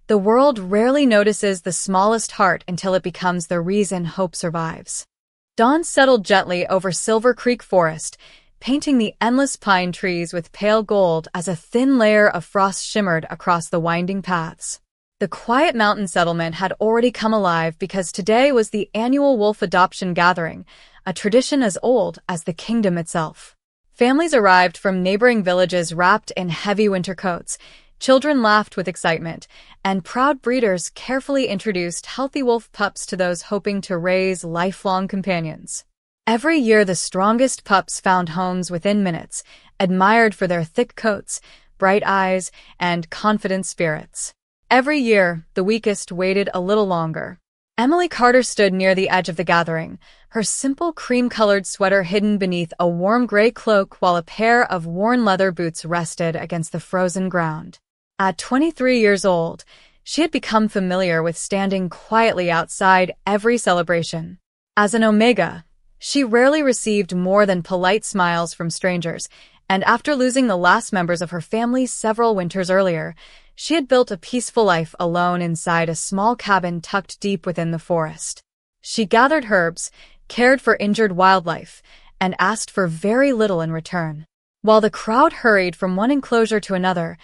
The world rarely notices the smallest heart until it becomes the reason hope survives. Dawn settled gently over Silver Creek Forest, painting the endless pine trees with pale gold as a thin layer of frost shimmered across the winding paths. The quiet mountain settlement had already come alive because today was the annual wolf adoption gathering, a tradition as old as the kingdom itself. Families arrived from neighboring villages wrapped in heavy winter coats. Children laughed with excitement, and proud breeders carefully introduced healthy wolf pups to those hoping to raise lifelong companions. Every year the strongest pups found homes within minutes, admired for their thick coats, bright eyes, and confident spirits. Every year, the weakest waited a little longer. Emily Carter stood near the edge of the gathering, her simple cream-colored sweater hidden beneath a warm gray cloak while a pair of worn leather boots rested against the frozen ground. At 23 years old, she had become familiar with standing quietly outside every celebration. As an Omega, she rarely received more than polite smiles from strangers, and after losing the last members of her family several winters earlier, she had built a peaceful life alone inside a small cabin tucked deep within the forest. She gathered herbs, cared for injured wildlife, and asked for very little in return. While the crowd hurried from one enclosure to another,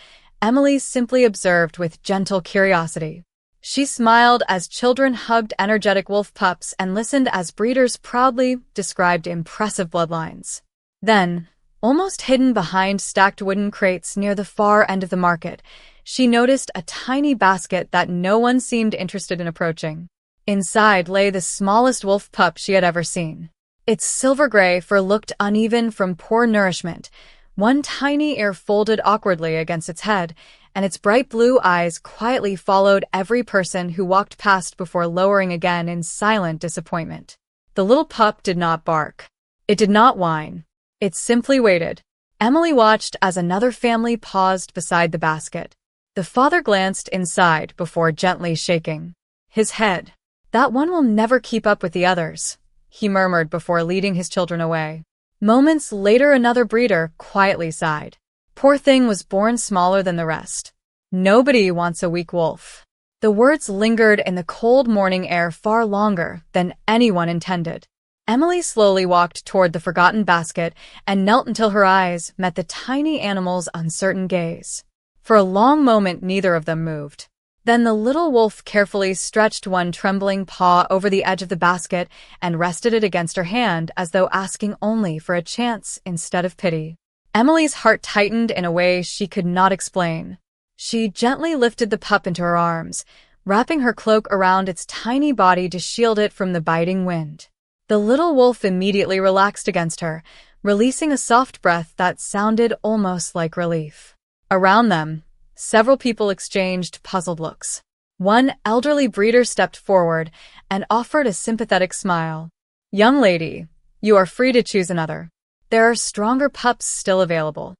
Emily simply observed with gentle curiosity. She smiled as children hugged energetic wolf pups and listened as breeders proudly described impressive bloodlines. Then, almost hidden behind stacked wooden crates near the far end of the market, she noticed a tiny basket that no one seemed interested in approaching. Inside lay the smallest wolf pup she had ever seen. Its silver-gray fur looked uneven from poor nourishment, one tiny ear folded awkwardly against its head, and its bright blue eyes quietly followed every person who walked past before lowering again in silent disappointment. The little pup did not bark. It did not whine. It simply waited. Emily watched as another family paused beside the basket. The father glanced inside before gently shaking his head. "That one will never keep up with the others," he murmured before leading his children away. Moments later another breeder quietly sighed. "Poor thing was born smaller than the rest. Nobody wants a weak wolf." The words lingered in the cold morning air far longer than anyone intended. Emily slowly walked toward the forgotten basket and knelt until her eyes met the tiny animal's uncertain gaze. For a long moment neither of them moved. Then the little wolf carefully stretched one trembling paw over the edge of the basket and rested it against her hand as though asking only for a chance instead of pity. Emily's heart tightened in a way she could not explain. She gently lifted the pup into her arms, wrapping her cloak around its tiny body to shield it from the biting wind. The little wolf immediately relaxed against her, releasing a soft breath that sounded almost like relief. Around them, several people exchanged puzzled looks. One elderly breeder stepped forward and offered a sympathetic smile. "Young lady, you are free to choose another. There are stronger pups still available."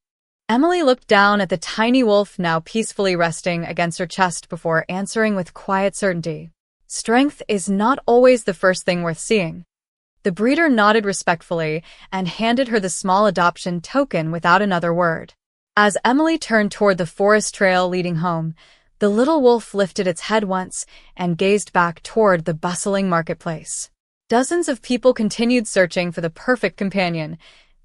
Emily looked down at the tiny wolf now peacefully resting against her chest before answering with quiet certainty. "Strength is not always the first thing worth seeing." The breeder nodded respectfully and handed her the small adoption token without another word. As Emily turned toward the forest trail leading home, the little wolf lifted its head once and gazed back toward the bustling marketplace. Dozens of people continued searching for the perfect companion,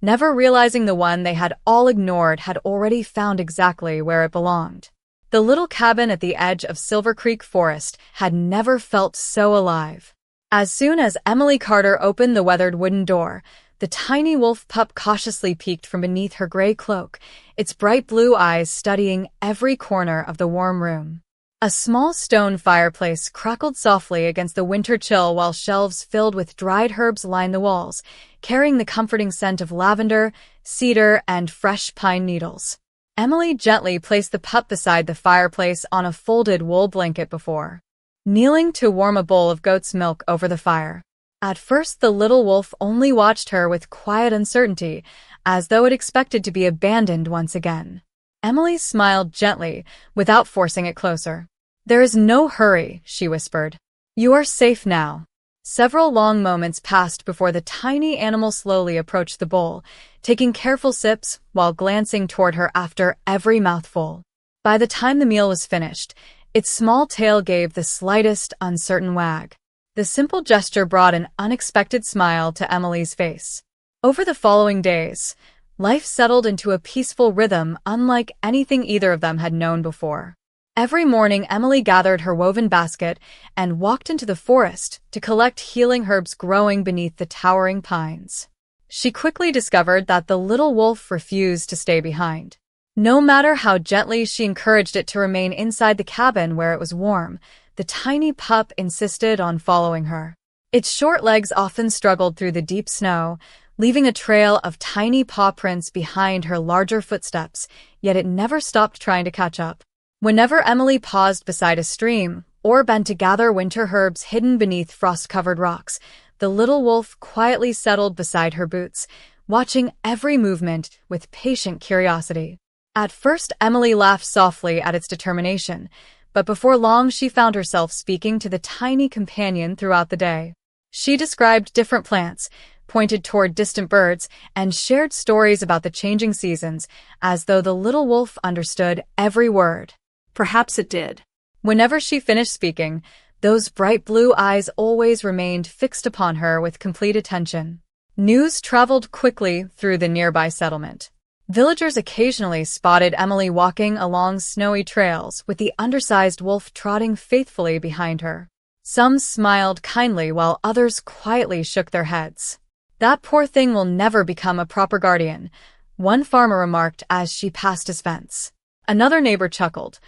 never realizing the one they had all ignored had already found exactly where it belonged. The little cabin at the edge of Silver Creek Forest had never felt so alive. As soon as Emily Carter opened the weathered wooden door, the tiny wolf pup cautiously peeked from beneath her gray cloak, its bright blue eyes studying every corner of the warm room. A small stone fireplace crackled softly against the winter chill while shelves filled with dried herbs lined the walls, carrying the comforting scent of lavender, cedar, and fresh pine needles. Emily gently placed the pup beside the fireplace on a folded wool blanket before kneeling to warm a bowl of goat's milk over the fire. At first the little wolf only watched her with quiet uncertainty, as though it expected to be abandoned once again. Emily smiled gently, without forcing it closer. "There is no hurry," she whispered. "You are safe now." Several long moments passed before the tiny animal slowly approached the bowl, taking careful sips while glancing toward her after every mouthful. By the time the meal was finished, Its small tail gave the slightest, uncertain wag. The simple gesture brought an unexpected smile to Emily's face. Over the following days, life settled into a peaceful rhythm unlike anything either of them had known before. Every morning, Emily gathered her woven basket and walked into the forest to collect healing herbs growing beneath the towering pines. She quickly discovered that the little wolf refused to stay behind. No matter how gently she encouraged it to remain inside the cabin where it was warm, the tiny pup insisted on following her. Its short legs often struggled through the deep snow, leaving a trail of tiny paw prints behind her larger footsteps, yet it never stopped trying to catch up. Whenever Emily paused beside a stream or bent to gather winter herbs hidden beneath frost-covered rocks, the little wolf quietly settled beside her boots, watching every movement with patient curiosity. At first, Emily laughed softly at its determination, but before long she found herself speaking to the tiny companion throughout the day. She described different plants, pointed toward distant birds, and shared stories about the changing seasons, as though the little wolf understood every word. Perhaps it did. Whenever she finished speaking, those bright blue eyes always remained fixed upon her with complete attention. News traveled quickly through the nearby settlement. Villagers occasionally spotted Emily walking along snowy trails with the undersized wolf trotting faithfully behind her. Some smiled kindly while others quietly shook their heads. "That poor thing will never become a proper guardian," one farmer remarked as she passed his fence. Another neighbor chuckled.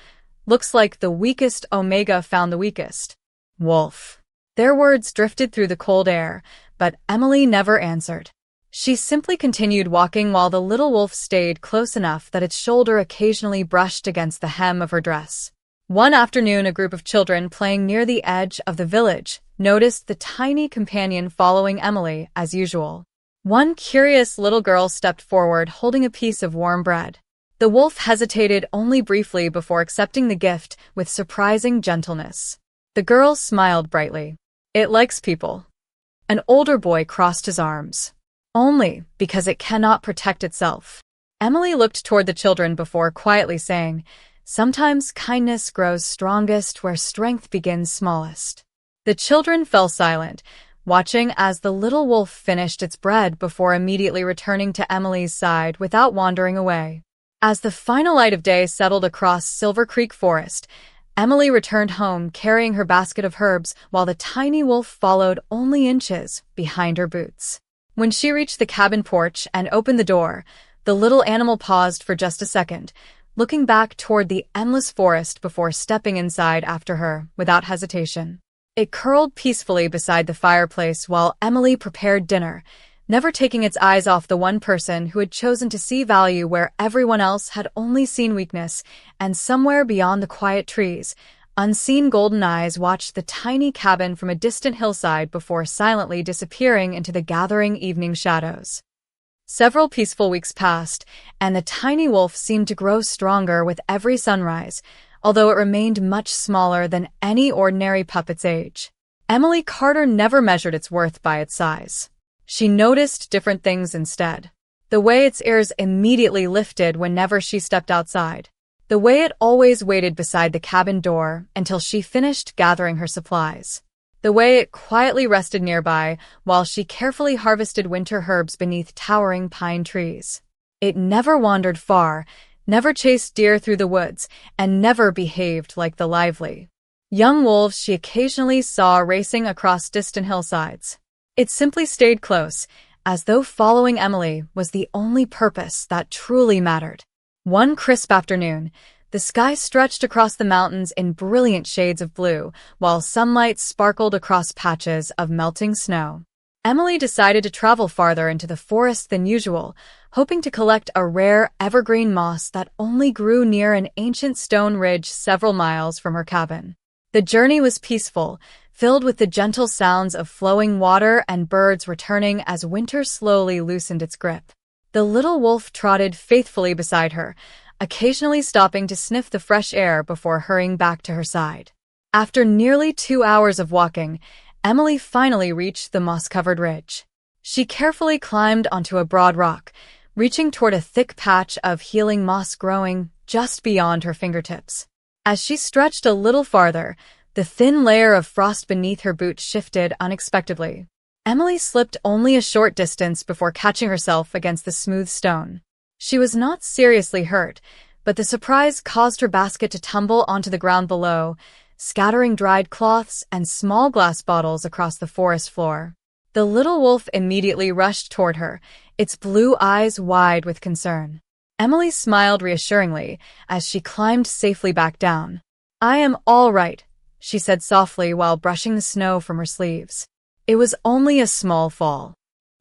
"Looks like the weakest omega found the weakest wolf." Their words drifted through the cold air, but Emily never answered. She simply continued walking while the little wolf stayed close enough that its shoulder occasionally brushed against the hem of her dress. One afternoon, a group of children playing near the edge of the village noticed the tiny companion following Emily as usual. One curious little girl stepped forward holding a piece of warm bread. The wolf hesitated only briefly before accepting the gift with surprising gentleness. The girl smiled brightly. "It likes people." An older boy crossed his arms. "Only because it cannot protect itself." Emily looked toward the children before quietly saying, "Sometimes kindness grows strongest where strength begins smallest." The children fell silent, watching as the little wolf finished its bread before immediately returning to Emily's side without wandering away. As the final light of day settled across Silver Creek Forest, Emily returned home carrying her basket of herbs while the tiny wolf followed only inches behind her boots. When she reached the cabin porch and opened the door, the little animal paused for just a second, looking back toward the endless forest before stepping inside after her without hesitation. It curled peacefully beside the fireplace while Emily prepared dinner, never taking its eyes off the one person who had chosen to see value where everyone else had only seen weakness, and somewhere beyond the quiet trees, unseen golden eyes watched the tiny cabin from a distant hillside before silently disappearing into the gathering evening shadows. Several peaceful weeks passed, and the tiny wolf seemed to grow stronger with every sunrise, although it remained much smaller than any ordinary pup its age. Emily Carter never measured its worth by its size. She noticed different things instead. The way its ears immediately lifted whenever she stepped outside. The way it always waited beside the cabin door until she finished gathering her supplies. The way it quietly rested nearby while she carefully harvested winter herbs beneath towering pine trees. It never wandered far, never chased deer through the woods, and never behaved like the lively young wolves she occasionally saw racing across distant hillsides. It simply stayed close, as though following Emily was the only purpose that truly mattered. One crisp afternoon, the sky stretched across the mountains in brilliant shades of blue, while sunlight sparkled across patches of melting snow. Emily decided to travel farther into the forest than usual, hoping to collect a rare evergreen moss that only grew near an ancient stone ridge several miles from her cabin. The journey was peaceful, filled with the gentle sounds of flowing water and birds returning as winter slowly loosened its grip. The little wolf trotted faithfully beside her, occasionally stopping to sniff the fresh air before hurrying back to her side. After nearly 2 hours of walking, Emily finally reached the moss-covered ridge. She carefully climbed onto a broad rock, reaching toward a thick patch of healing moss growing just beyond her fingertips. As she stretched a little farther, the thin layer of frost beneath her boot shifted unexpectedly. Emily slipped only a short distance before catching herself against the smooth stone. She was not seriously hurt, but the surprise caused her basket to tumble onto the ground below, scattering dried cloths and small glass bottles across the forest floor. The little wolf immediately rushed toward her, its blue eyes wide with concern. Emily smiled reassuringly as she climbed safely back down. "I am all right," she said softly while brushing the snow from her sleeves. It was only a small fall.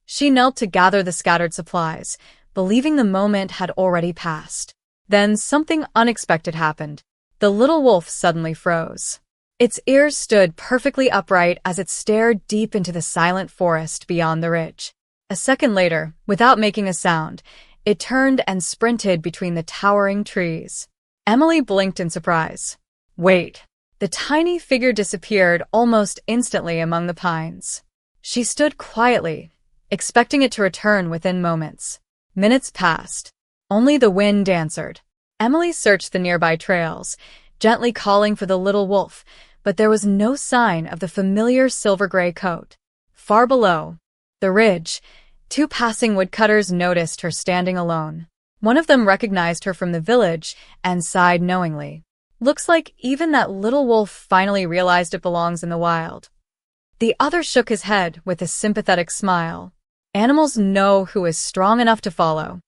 She knelt to gather the scattered supplies, believing the moment had already passed. Then something unexpected happened. The little wolf suddenly froze. Its ears stood perfectly upright as it stared deep into the silent forest beyond the ridge. A second later, without making a sound, it turned and sprinted between the towering trees. Emily blinked in surprise. Wait! The tiny figure disappeared almost instantly among the pines. She stood quietly, expecting it to return within moments. Minutes passed. Only the wind answered. Emily searched the nearby trails, gently calling for the little wolf, but there was no sign of the familiar silver-gray coat. Far below, the ridge, two passing woodcutters noticed her standing alone. One of them recognized her from the village and sighed knowingly. Looks like even that little wolf finally realized it belongs in the wild. The other shook his head with a sympathetic smile. Animals know who is strong enough to follow.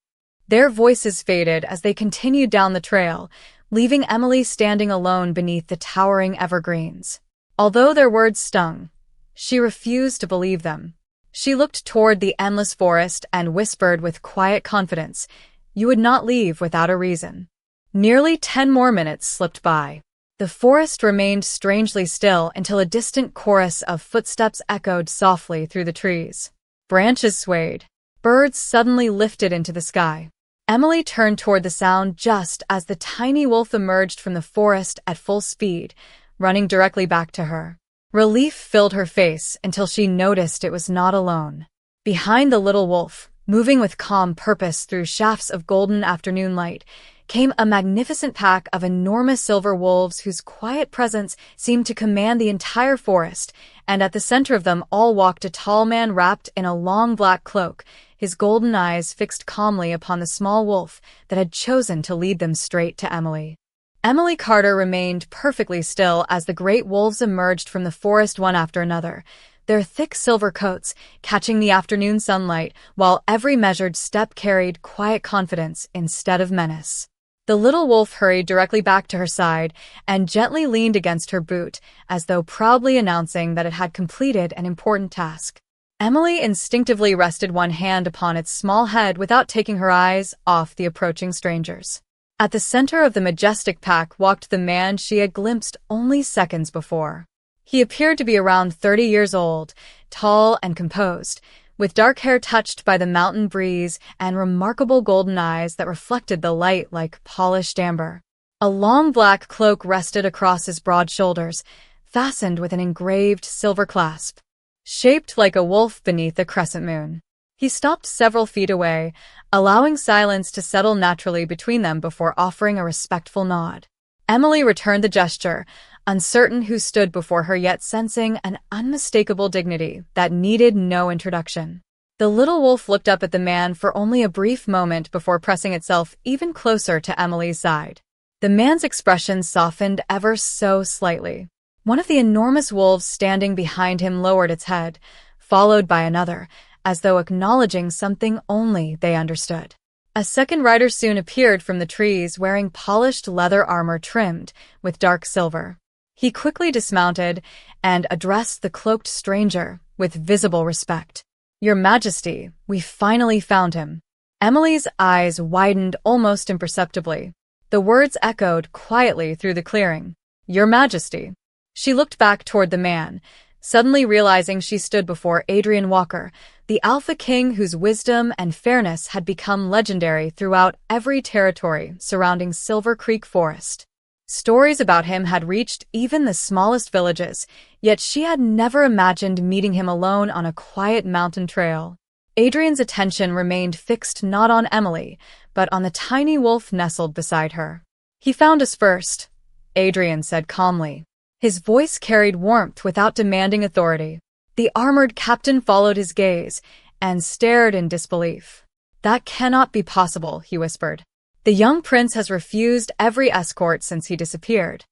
Their voices faded as they continued down the trail, leaving Emily standing alone beneath the towering evergreens. Although their words stung, she refused to believe them. She looked toward the endless forest and whispered with quiet confidence, "You would not leave without a reason." Nearly 10 more minutes slipped by. The forest remained strangely still until a distant chorus of footsteps echoed softly through the trees. Branches swayed. Birds suddenly lifted into the sky. Emily turned toward the sound just as the tiny wolf emerged from the forest at full speed, running directly back to her. Relief filled her face until she noticed it was not alone. Behind the little wolf, moving with calm purpose through shafts of golden afternoon light, came a magnificent pack of enormous silver wolves whose quiet presence seemed to command the entire forest, and at the center of them all walked a tall man wrapped in a long black cloak, his golden eyes fixed calmly upon the small wolf that had chosen to lead them straight to Emily. Emily Carter remained perfectly still as the great wolves emerged from the forest one after another, their thick silver coats catching the afternoon sunlight, while every measured step carried quiet confidence instead of menace. The little wolf hurried directly back to her side and gently leaned against her boot, as though proudly announcing that it had completed an important task. Emily instinctively rested one hand upon its small head without taking her eyes off the approaching strangers. At the center of the majestic pack walked the man she had glimpsed only seconds before. He appeared to be around 30 years old, tall and composed, with dark hair touched by the mountain breeze and remarkable golden eyes that reflected the light like polished amber. A long black cloak rested across his broad shoulders, fastened with an engraved silver clasp, shaped like a wolf beneath a crescent moon. He stopped several feet away, allowing silence to settle naturally between them before offering a respectful nod. Emily returned the gesture, uncertain who stood before her yet sensing an unmistakable dignity that needed no introduction. The little wolf looked up at the man for only a brief moment before pressing itself even closer to Emily's side. The man's expression softened ever so slightly. One of the enormous wolves standing behind him lowered its head, followed by another, as though acknowledging something only they understood. A second rider soon appeared from the trees wearing polished leather armor trimmed with dark silver. He quickly dismounted and addressed the cloaked stranger with visible respect. "Your Majesty, we finally found him." Emily's eyes widened almost imperceptibly. The words echoed quietly through the clearing. "Your Majesty." She looked back toward the man, suddenly realizing she stood before Adrian Walker, the Alpha King whose wisdom and fairness had become legendary throughout every territory surrounding Silver Creek Forest. Stories about him had reached even the smallest villages, yet she had never imagined meeting him alone on a quiet mountain trail. Adrian's attention remained fixed not on Emily, but on the tiny wolf nestled beside her. "He found us first," Adrian said calmly. His voice carried warmth without demanding authority. The armored captain followed his gaze and stared in disbelief. That cannot be possible, he whispered. The young prince has refused every escort since he disappeared.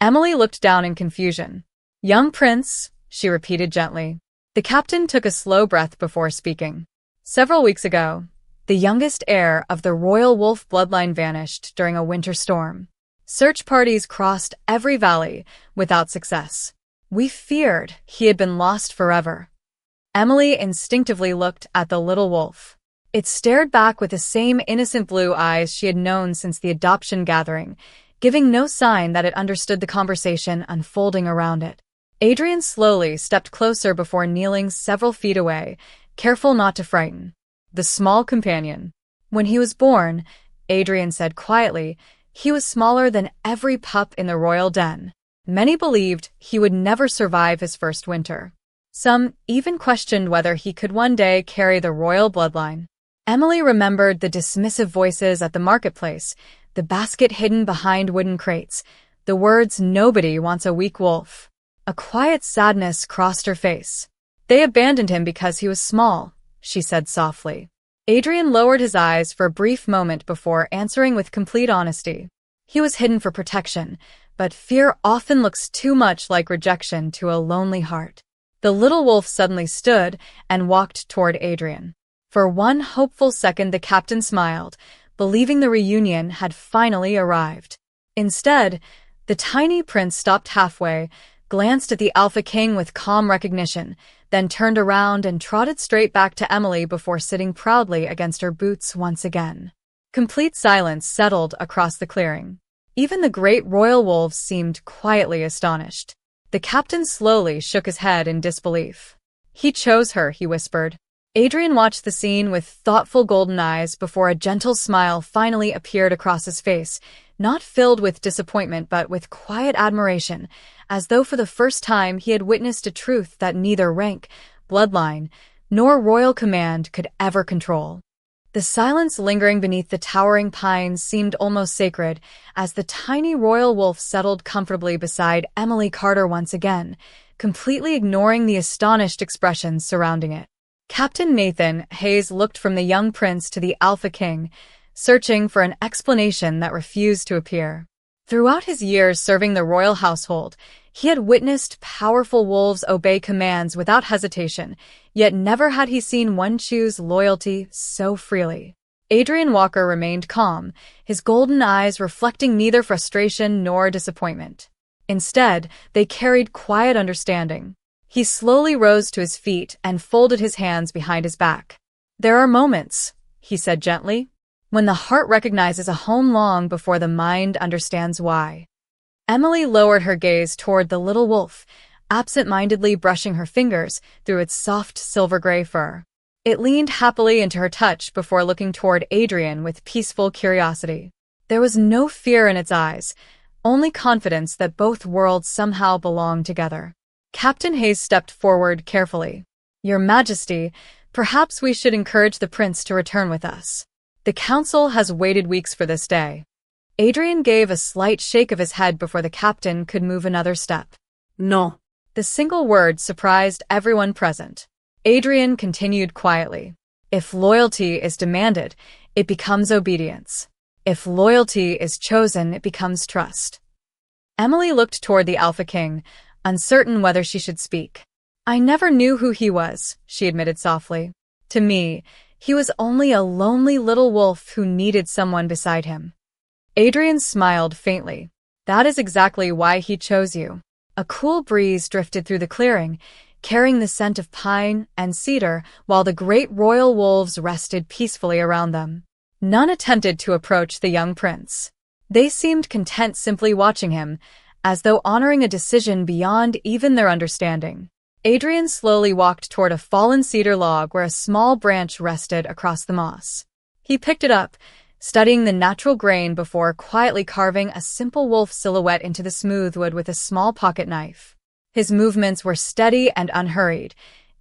Emily looked down in confusion. Young prince, she repeated gently. The captain took a slow breath before speaking. Several weeks ago, the youngest heir of the royal wolf bloodline vanished during a winter storm. Search parties crossed every valley without success. We feared he had been lost forever. Emily instinctively looked at the little wolf. It stared back with the same innocent blue eyes she had known since the adoption gathering, giving no sign that it understood the conversation unfolding around it. Adrian slowly stepped closer before kneeling several feet away, careful not to frighten the small companion. When he was born, Adrian said quietly, he was smaller than every pup in the royal den. Many believed he would never survive his first winter. Some even questioned whether he could one day carry the royal bloodline. Emily remembered the dismissive voices at the marketplace, the basket hidden behind wooden crates, the words "nobody wants a weak wolf." A quiet sadness crossed her face. They abandoned him because he was small, she said softly. Adrian lowered his eyes for a brief moment before answering with complete honesty. He was hidden for protection, but fear often looks too much like rejection to a lonely heart. The little wolf suddenly stood and walked toward Adrian. For one hopeful second the captain smiled, believing the reunion had finally arrived. Instead, the tiny prince stopped halfway, glanced at the Alpha King with calm recognition, then turned around and trotted straight back to Emily before sitting proudly against her boots once again. Complete silence settled across the clearing. Even the great royal wolves seemed quietly astonished. The captain slowly shook his head in disbelief. He chose her, he whispered. Adrian watched the scene with thoughtful golden eyes before a gentle smile finally appeared across his face, not filled with disappointment but with quiet admiration, as though for the first time he had witnessed a truth that neither rank, bloodline, nor royal command could ever control. The silence lingering beneath the towering pines seemed almost sacred as the tiny royal wolf settled comfortably beside Emily Carter once again, completely ignoring the astonished expressions surrounding it. Captain Nathan Hayes looked from the young prince to the Alpha King, searching for an explanation that refused to appear. Throughout his years serving the royal household, he had witnessed powerful wolves obey commands without hesitation, yet never had he seen one choose loyalty so freely. Adrian Walker remained calm, his golden eyes reflecting neither frustration nor disappointment. Instead, they carried quiet understanding. He slowly rose to his feet and folded his hands behind his back. There are moments, he said gently, when the heart recognizes a home long before the mind understands why. Emily lowered her gaze toward the little wolf, absent-mindedly brushing her fingers through its soft silver-gray fur. It leaned happily into her touch before looking toward Adrian with peaceful curiosity. There was no fear in its eyes, only confidence that both worlds somehow belonged together. Captain Hayes stepped forward carefully. Your Majesty, perhaps we should encourage the prince to return with us. The council has waited weeks for this day. Adrian gave a slight shake of his head before the captain could move another step. No. The single word surprised everyone present. Adrian continued quietly. If loyalty is demanded, it becomes obedience. If loyalty is chosen, it becomes trust. Emily looked toward the Alpha King, uncertain whether she should speak. I never knew who he was, she admitted softly. To me, he was only a lonely little wolf who needed someone beside him. Adrian smiled faintly. That is exactly why he chose you. A cool breeze drifted through the clearing, carrying the scent of pine and cedar while the great royal wolves rested peacefully around them. None attempted to approach the young prince. They seemed content simply watching him, as though honoring a decision beyond even their understanding. Adrian slowly walked toward a fallen cedar log where a small branch rested across the moss. He picked it up, studying the natural grain before quietly carving a simple wolf silhouette into the smooth wood with a small pocket knife. His movements were steady and unhurried,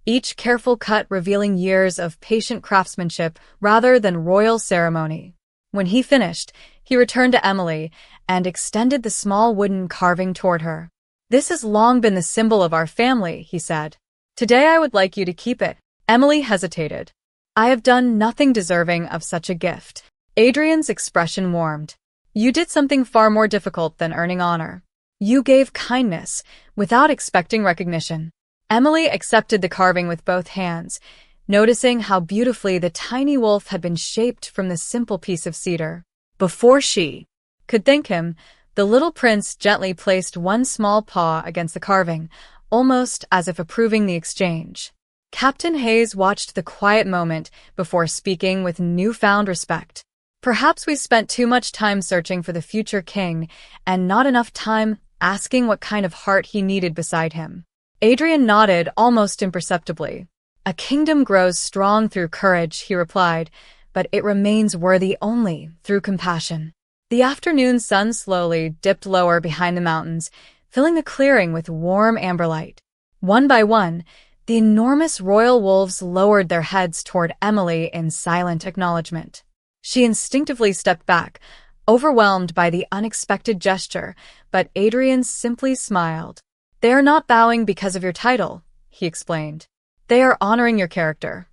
each careful cut revealing years of patient craftsmanship rather than royal ceremony. When he finished, He returned to Emily and extended the small wooden carving toward her. "This has long been the symbol of our family," he said. "Today I would like you to keep it." Emily hesitated. "I have done nothing deserving of such a gift." Adrian's expression warmed. "You did something far more difficult than earning honor. You gave kindness without expecting recognition." Emily accepted the carving with both hands, noticing how beautifully the tiny wolf had been shaped from the simple piece of cedar. Before she could thank him, the little prince gently placed one small paw against the carving, almost as if approving the exchange. Captain Hayes watched the quiet moment before speaking with newfound respect. "Perhaps we spent too much time searching for the future king and not enough time asking what kind of heart he needed beside him." Adrian nodded almost imperceptibly. "A kingdom grows strong through courage," he replied, "but it remains worthy only through compassion." The afternoon sun slowly dipped lower behind the mountains, filling the clearing with warm amber light. One by one, the enormous royal wolves lowered their heads toward Emily in silent acknowledgement. She instinctively stepped back, overwhelmed by the unexpected gesture, but Adrian simply smiled. "They are not bowing because of your title," he explained. "They are honoring your character."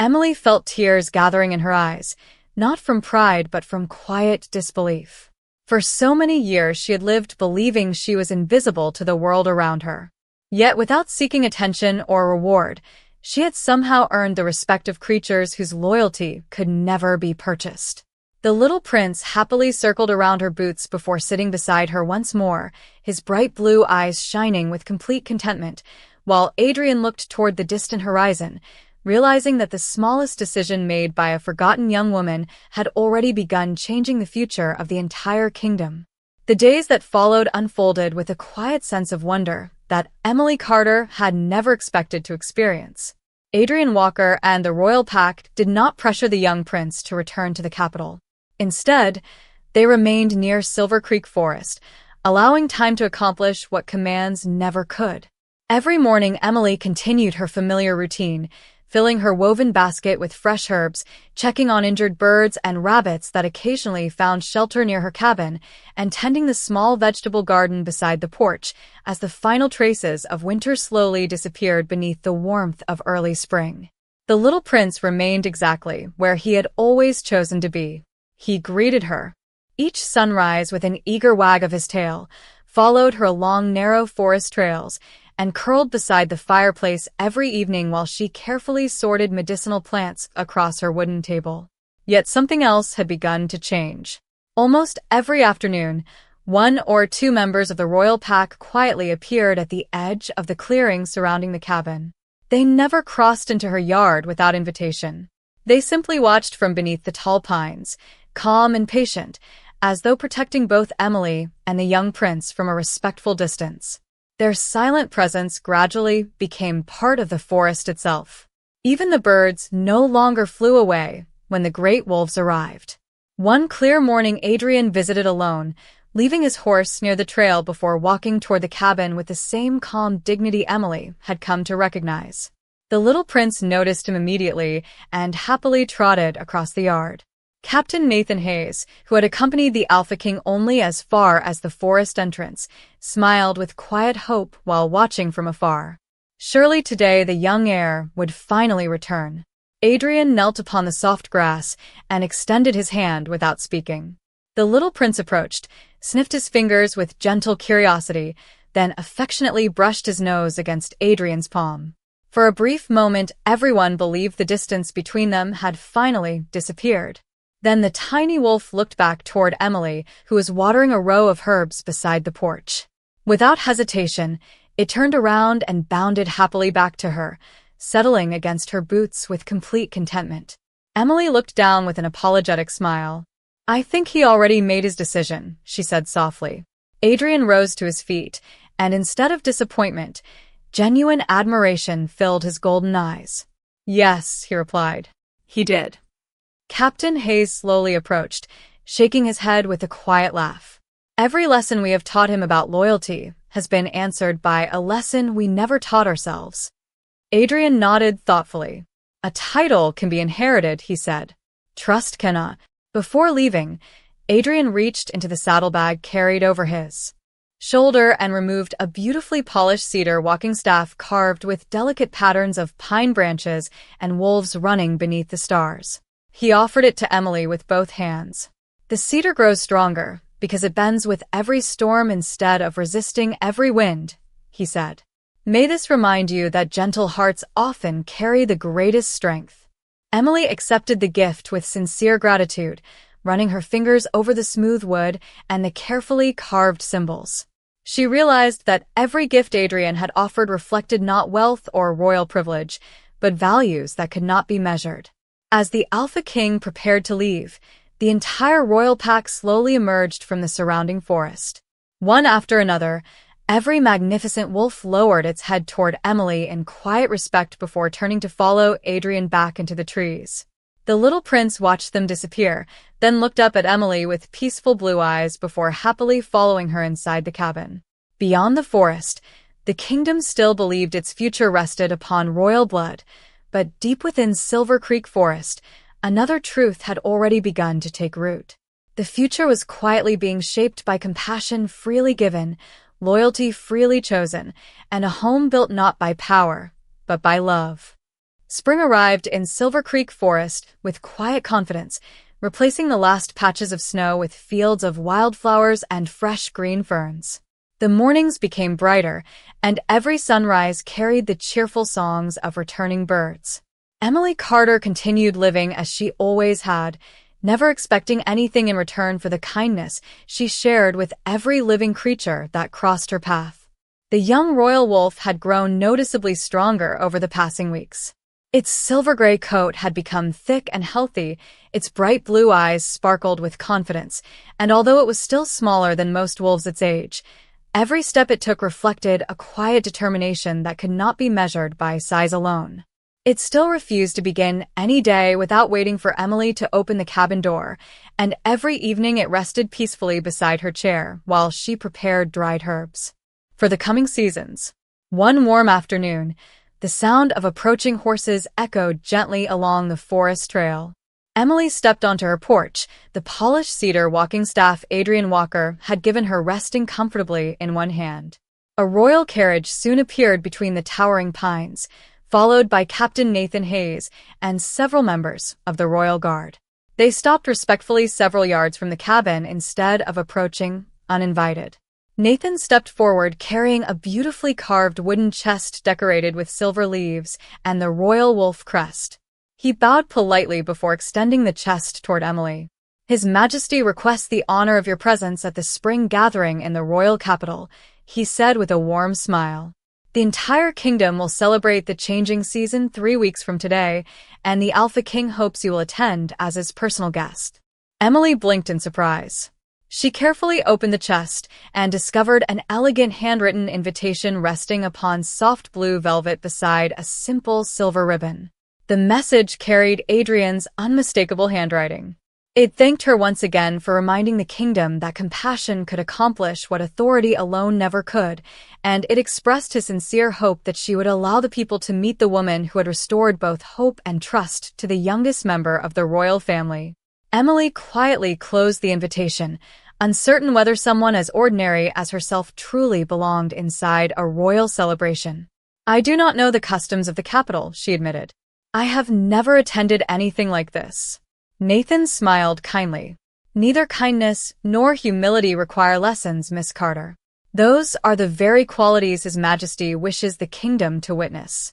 Emily felt tears gathering in her eyes, not from pride but from quiet disbelief. For so many years she had lived believing she was invisible to the world around her. Yet without seeking attention or reward, she had somehow earned the respect of creatures whose loyalty could never be purchased. The little prince happily circled around her boots before sitting beside her once more, his bright blue eyes shining with complete contentment, while Adrian looked toward the distant horizon, realizing that the smallest decision made by a forgotten young woman had already begun changing the future of the entire kingdom. The days that followed unfolded with a quiet sense of wonder that Emily Carter had never expected to experience. Adrian Walker and the royal pack did not pressure the young prince to return to the capital. Instead, they remained near Silver Creek Forest, allowing time to accomplish what commands never could. Every morning, Emily continued her familiar routine, filling her woven basket with fresh herbs, checking on injured birds and rabbits that occasionally found shelter near her cabin, and tending the small vegetable garden beside the porch as the final traces of winter slowly disappeared beneath the warmth of early spring. The little prince remained exactly where he had always chosen to be. He greeted her each sunrise with an eager wag of his tail, followed her along narrow forest trails, and curled beside the fireplace every evening while she carefully sorted medicinal plants across her wooden table. Yet something else had begun to change. Almost every afternoon, one or two members of the royal pack quietly appeared at the edge of the clearing surrounding the cabin. They never crossed into her yard without invitation. They simply watched from beneath the tall pines, calm and patient, as though protecting both Emily and the young prince from a respectful distance. Their silent presence gradually became part of the forest itself. Even the birds no longer flew away when the great wolves arrived. One clear morning, Adrian visited alone, leaving his horse near the trail before walking toward the cabin with the same calm dignity Emily had come to recognize. The little prince noticed him immediately and happily trotted across the yard. Captain Nathan Hayes, who had accompanied the Alpha King only as far as the forest entrance, smiled with quiet hope while watching from afar. Surely today the young heir would finally return. Adrian knelt upon the soft grass and extended his hand without speaking. The little prince approached, sniffed his fingers with gentle curiosity, then affectionately brushed his nose against Adrian's palm. For a brief moment, everyone believed the distance between them had finally disappeared. Then the tiny wolf looked back toward Emily, who was watering a row of herbs beside the porch. Without hesitation, it turned around and bounded happily back to her, settling against her boots with complete contentment. Emily looked down with an apologetic smile. "I think he already made his decision," she said softly. Adrian rose to his feet, and instead of disappointment, genuine admiration filled his golden eyes. "Yes," he replied. "He did." Captain Hayes slowly approached, shaking his head with a quiet laugh. "Every lesson we have taught him about loyalty has been answered by a lesson we never taught ourselves." Adrian nodded thoughtfully. "A title can be inherited," he said. "Trust cannot." Before leaving, Adrian reached into the saddlebag carried over his shoulder and removed a beautifully polished cedar walking staff carved with delicate patterns of pine branches and wolves running beneath the stars. He offered it to Emily with both hands. The cedar grows stronger because it bends with every storm instead of resisting every wind, he said. May this remind you that gentle hearts often carry the greatest strength. Emily accepted the gift with sincere gratitude, running her fingers over the smooth wood and the carefully carved symbols. She realized that every gift Adrian had offered reflected not wealth or royal privilege, but values that could not be measured. As the Alpha King prepared to leave, the entire royal pack slowly emerged from the surrounding forest. One after another, every magnificent wolf lowered its head toward Emily in quiet respect before turning to follow Adrian back into the trees. The little prince watched them disappear, then looked up at Emily with peaceful blue eyes before happily following her inside the cabin. Beyond the forest, the kingdom still believed its future rested upon royal blood, but deep within Silver Creek Forest, another truth had already begun to take root. The future was quietly being shaped by compassion freely given, loyalty freely chosen, and a home built not by power, but by love. Spring arrived in Silver Creek Forest with quiet confidence, replacing the last patches of snow with fields of wildflowers and fresh green ferns. The mornings became brighter, and every sunrise carried the cheerful songs of returning birds. Emily Carter continued living as she always had, never expecting anything in return for the kindness she shared with every living creature that crossed her path. The young royal wolf had grown noticeably stronger over the passing weeks. Its silver-gray coat had become thick and healthy, its bright blue eyes sparkled with confidence, and although it was still smaller than most wolves its age, every step it took reflected a quiet determination that could not be measured by size alone. It still refused to begin any day without waiting for Emily to open the cabin door, and every evening it rested peacefully beside her chair while she prepared dried herbs. For the coming seasons. One warm afternoon, the sound of approaching horses echoed gently along the forest trail. Emily stepped onto her porch, the polished cedar walking staff Adrian Walker had given her resting comfortably in one hand. A royal carriage soon appeared between the towering pines, followed by Captain Nathan Hayes and several members of the Royal Guard. They stopped respectfully several yards from the cabin instead of approaching uninvited. Nathan stepped forward carrying a beautifully carved wooden chest decorated with silver leaves and the royal wolf crest. He bowed politely before extending the chest toward Emily. His Majesty requests the honor of your presence at the spring gathering in the royal capital, he said with a warm smile. The entire kingdom will celebrate the changing season 3 weeks from today, and the Alpha King hopes you will attend as his personal guest. Emily blinked in surprise. She carefully opened the chest and discovered an elegant handwritten invitation resting upon soft blue velvet beside a simple silver ribbon. The message carried Adrian's unmistakable handwriting. It thanked her once again for reminding the kingdom that compassion could accomplish what authority alone never could, and it expressed his sincere hope that she would allow the people to meet the woman who had restored both hope and trust to the youngest member of the royal family. Emily quietly closed the invitation, uncertain whether someone as ordinary as herself truly belonged inside a royal celebration. I do not know the customs of the capital, she admitted. I have never attended anything like this. Nathan smiled kindly. Neither kindness nor humility require lessons, Miss Carter. Those are the very qualities His Majesty wishes the kingdom to witness.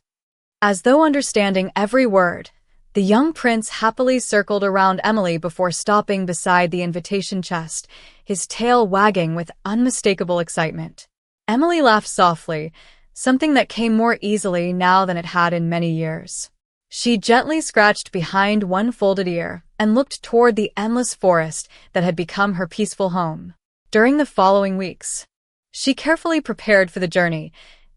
As though understanding every word, the young prince happily circled around Emily before stopping beside the invitation chest, his tail wagging with unmistakable excitement. Emily laughed softly, something that came more easily now than it had in many years. She gently scratched behind one folded ear and looked toward the endless forest that had become her peaceful home. During the following weeks, she carefully prepared for the journey,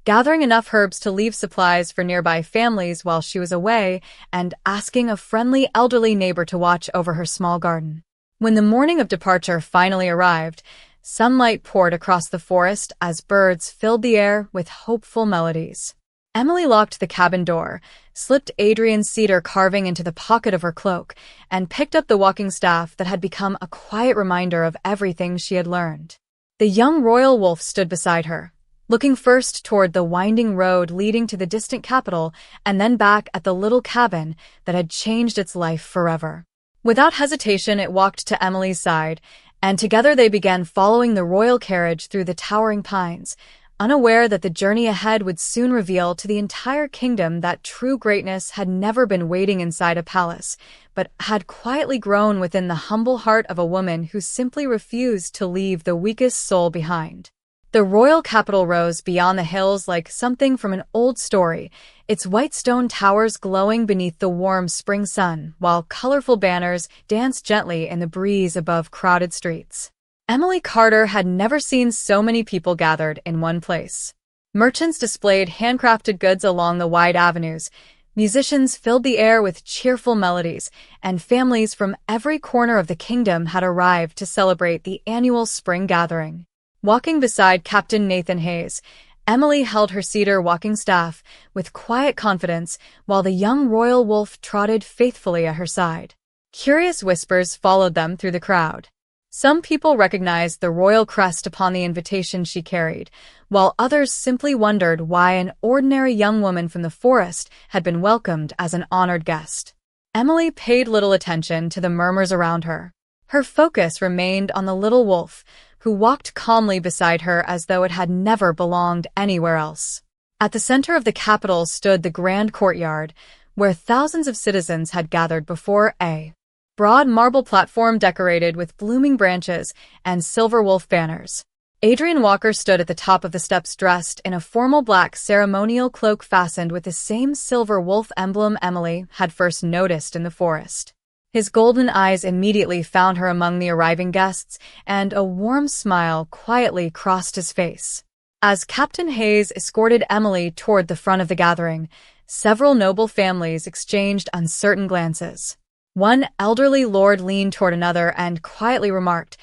gathering enough herbs to leave supplies for nearby families while she was away and asking a friendly elderly neighbor to watch over her small garden. When the morning of departure finally arrived, sunlight poured across the forest as birds filled the air with hopeful melodies. Emily locked the cabin door, slipped Adrian's cedar carving into the pocket of her cloak, and picked up the walking staff that had become a quiet reminder of everything she had learned. The young royal wolf stood beside her, looking first toward the winding road leading to the distant capital and then back at the little cabin that had changed its life forever. Without hesitation, it walked to Emily's side, and together they began following the royal carriage through the towering pines, unaware that the journey ahead would soon reveal to the entire kingdom that true greatness had never been waiting inside a palace, but had quietly grown within the humble heart of a woman who simply refused to leave the weakest soul behind. The royal capital rose beyond the hills like something from an old story, its white stone towers glowing beneath the warm spring sun, while colorful banners danced gently in the breeze above crowded streets. Emily Carter had never seen so many people gathered in one place. Merchants displayed handcrafted goods along the wide avenues, musicians filled the air with cheerful melodies, and families from every corner of the kingdom had arrived to celebrate the annual spring gathering. Walking beside Captain Nathan Hayes, Emily held her cedar walking staff with quiet confidence while the young royal wolf trotted faithfully at her side. Curious whispers followed them through the crowd. Some people recognized the royal crest upon the invitation she carried, while others simply wondered why an ordinary young woman from the forest had been welcomed as an honored guest. Emily paid little attention to the murmurs around her. Her focus remained on the little wolf, who walked calmly beside her as though it had never belonged anywhere else. At the center of the capital stood the grand courtyard, where thousands of citizens had gathered before a broad marble platform decorated with blooming branches and silver wolf banners. Adrian Walker stood at the top of the steps dressed in a formal black ceremonial cloak fastened with the same silver wolf emblem Emily had first noticed in the forest. His golden eyes immediately found her among the arriving guests, and a warm smile quietly crossed his face. As Captain Hayes escorted Emily toward the front of the gathering, several noble families exchanged uncertain glances. One elderly lord leaned toward another and quietly remarked,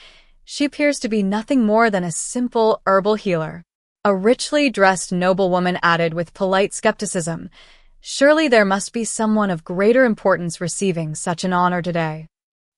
"She appears to be nothing more than a simple herbal healer." A richly dressed noblewoman added with polite skepticism, "Surely there must be someone of greater importance receiving such an honor today."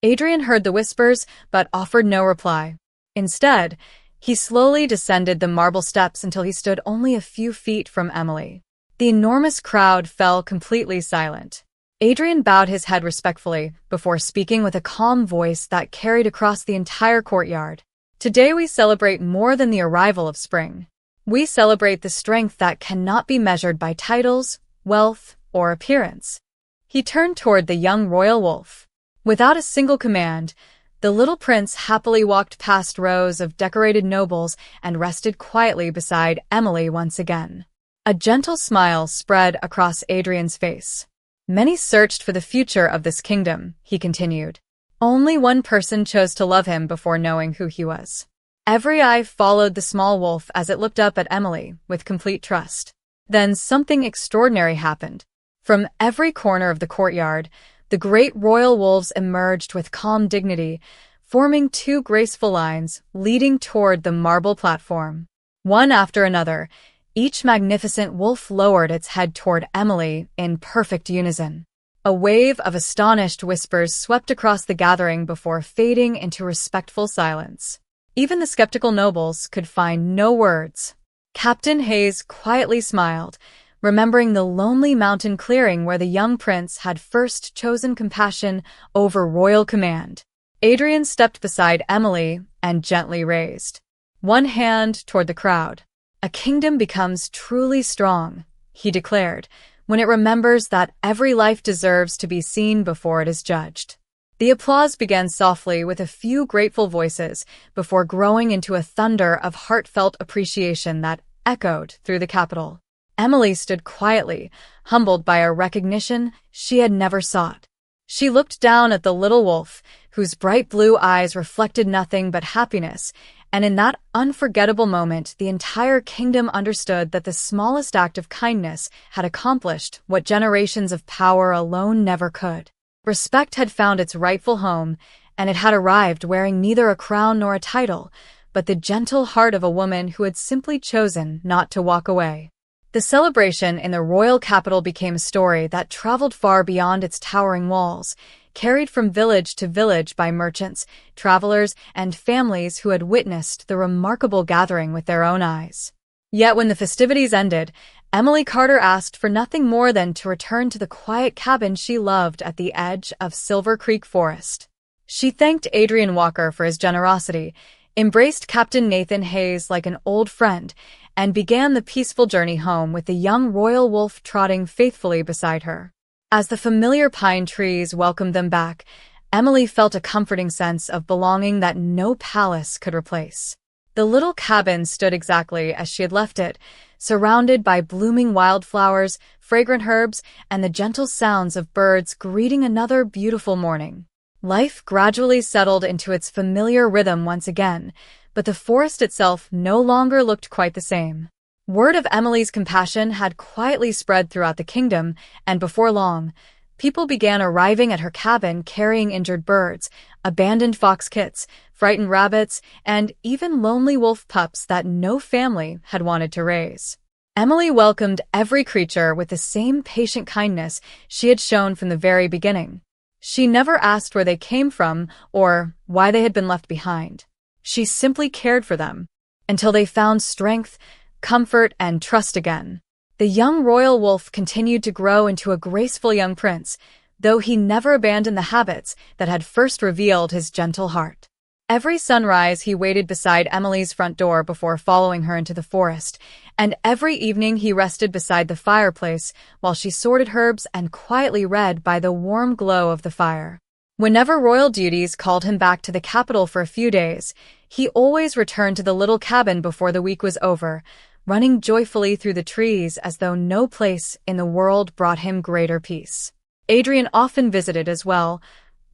Adrian heard the whispers, but offered no reply. Instead, he slowly descended the marble steps until he stood only a few feet from Emily. The enormous crowd fell completely silent. Adrian bowed his head respectfully before speaking with a calm voice that carried across the entire courtyard. "Today we celebrate more than the arrival of spring. We celebrate the strength that cannot be measured by titles, wealth, or appearance." He turned toward the young royal wolf. Without a single command, the little prince happily walked past rows of decorated nobles and rested quietly beside Emily once again. A gentle smile spread across Adrian's face. "Many searched for the future of this kingdom," he continued. "Only one person chose to love him before knowing who he was." Every eye followed the small wolf as it looked up at Emily with complete trust. Then something extraordinary happened. From every corner of the courtyard, the great royal wolves emerged with calm dignity, forming two graceful lines leading toward the marble platform. One after another, each magnificent wolf lowered its head toward Emily in perfect unison. A wave of astonished whispers swept across the gathering before fading into respectful silence. Even the skeptical nobles could find no words. Captain Hayes quietly smiled, remembering the lonely mountain clearing where the young prince had first chosen compassion over royal command. Adrian stepped beside Emily and gently raised one hand toward the crowd. "A kingdom becomes truly strong," he declared, "when it remembers that every life deserves to be seen before it is judged." The applause began softly with a few grateful voices before growing into a thunder of heartfelt appreciation that echoed through the capital. Emily stood quietly, humbled by a recognition she had never sought. She looked down at the little wolf, whose bright blue eyes reflected nothing but happiness, and in that unforgettable moment, the entire kingdom understood that the smallest act of kindness had accomplished what generations of power alone never could. Respect had found its rightful home, and it had arrived wearing neither a crown nor a title, but the gentle heart of a woman who had simply chosen not to walk away. The celebration in the royal capital became a story that traveled far beyond its towering walls, carried from village to village by merchants, travelers, and families who had witnessed the remarkable gathering with their own eyes. Yet when the festivities ended, Emily Carter asked for nothing more than to return to the quiet cabin she loved at the edge of Silver Creek Forest. She thanked Adrian Walker for his generosity, embraced Captain Nathan Hayes like an old friend, and began the peaceful journey home with the young royal wolf trotting faithfully beside her. As the familiar pine trees welcomed them back, Emily felt a comforting sense of belonging that no palace could replace. The little cabin stood exactly as she had left it, surrounded by blooming wildflowers, fragrant herbs, and the gentle sounds of birds greeting another beautiful morning. Life gradually settled into its familiar rhythm once again, but the forest itself no longer looked quite the same. Word of Emily's compassion had quietly spread throughout the kingdom, and before long, people began arriving at her cabin carrying injured birds, abandoned fox kits, frightened rabbits, and even lonely wolf pups that no family had wanted to raise. Emily welcomed every creature with the same patient kindness she had shown from the very beginning. She never asked where they came from or why they had been left behind. She simply cared for them, until they found strength, comfort, and trust again. The young royal wolf continued to grow into a graceful young prince, though he never abandoned the habits that had first revealed his gentle heart. Every sunrise he waited beside Emily's front door before following her into the forest, and every evening he rested beside the fireplace while she sorted herbs and quietly read by the warm glow of the fire. Whenever royal duties called him back to the capital for a few days, he always returned to the little cabin before the week was over, running joyfully through the trees as though no place in the world brought him greater peace. Adrian often visited as well,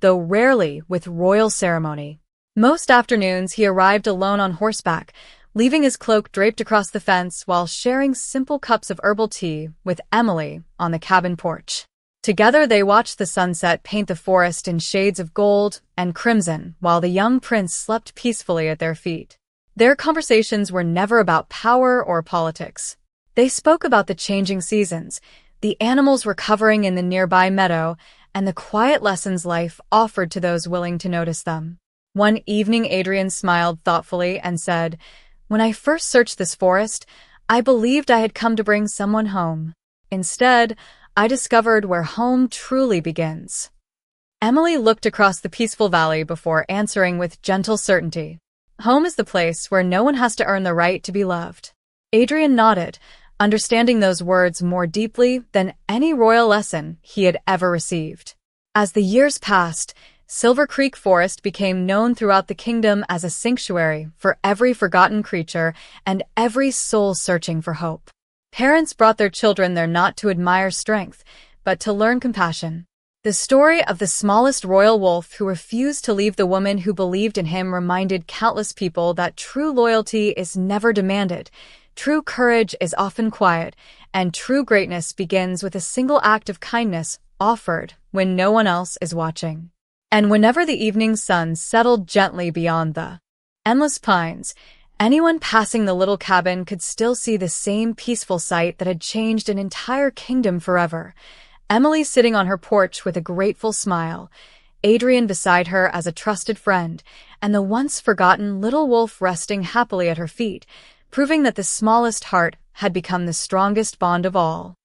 though rarely with royal ceremony. Most afternoons he arrived alone on horseback, leaving his cloak draped across the fence while sharing simple cups of herbal tea with Emily on the cabin porch. Together they watched the sunset paint the forest in shades of gold and crimson while the young prince slept peacefully at their feet. Their conversations were never about power or politics. They spoke about the changing seasons, the animals recovering in the nearby meadow, and the quiet lessons life offered to those willing to notice them. One evening Adrian smiled thoughtfully and said, "When I first searched this forest, I believed I had come to bring someone home. Instead, I discovered where home truly begins." Emily looked across the peaceful valley before answering with gentle certainty. "Home is the place where no one has to earn the right to be loved." Adrian nodded, understanding those words more deeply than any royal lesson he had ever received. As the years passed, Silver Creek Forest became known throughout the kingdom as a sanctuary for every forgotten creature and every soul searching for hope. Parents brought their children there not to admire strength, but to learn compassion. The story of the smallest royal wolf who refused to leave the woman who believed in him reminded countless people that true loyalty is never demanded, true courage is often quiet, and true greatness begins with a single act of kindness offered when no one else is watching. And whenever the evening sun settled gently beyond the endless pines, anyone passing the little cabin could still see the same peaceful sight that had changed an entire kingdom forever. Emily sitting on her porch with a grateful smile, Adrian beside her as a trusted friend, and the once forgotten little wolf resting happily at her feet, proving that the smallest heart had become the strongest bond of all.